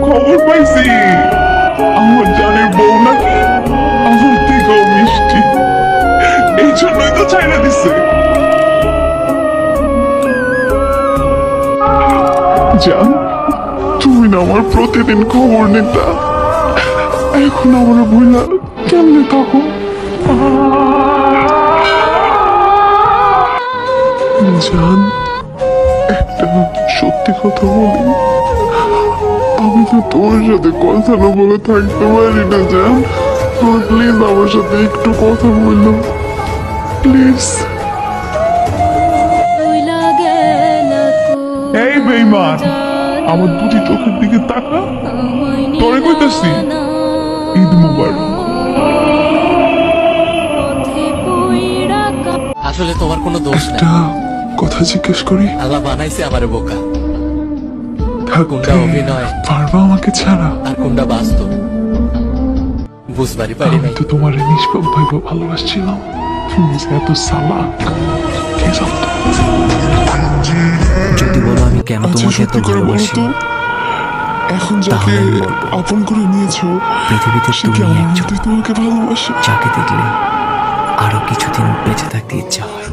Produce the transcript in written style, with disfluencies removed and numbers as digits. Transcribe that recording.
খবর পাইছি আমার জানের বউ নাকি আমার থেকেও মিষ্টি, এই জন্যই তো ছাইড়া দিছে। জান, তুমি না আমার প্রতিদিন খবর নিতা, এখন আমার বইলা কেমনে থাকো? জান, একটা সত্যি কথা বলি, আমি তো তোমার সাথে কথা না বলে থাকতে পারি না জান। তোমার প্লিজ আমার সাথে একটু কথা বললো, প্লিজ। এই বেঈমান, আমার দুটি চোখের দিকে তাকা, তোরে কইতাছি ঈদ মুবারক। আসলে তোমার কোনো দোষ নেই। একটা কথা জিজ্ঞেস করি, আল্লাহ বানাইছে আমারে বোকা। থাকতে কোনটা অভিনয় পারবা আমাকে ছাড়া? আর কোনটা বাস্তব বুঝবারই পারি আমি নাই। তো তোমার নিষ্পাপ ভাইবা ভালোবাসছিলাম, তুমি যে এত সালাক কে জানতো? যদি বলো আমি কেন তোমাকে এত ভালোবাসি, এখন যাকে তাহলে আমি বলবো, আপন করে নিয়েছো পৃথিবীতে সে কি তুমি আমার একজন মতোই তোমাকে ভালোবাসে? যাকে দেখলে আরো কিছুদিন বেঁচে থাকতে ইচ্ছা হয়।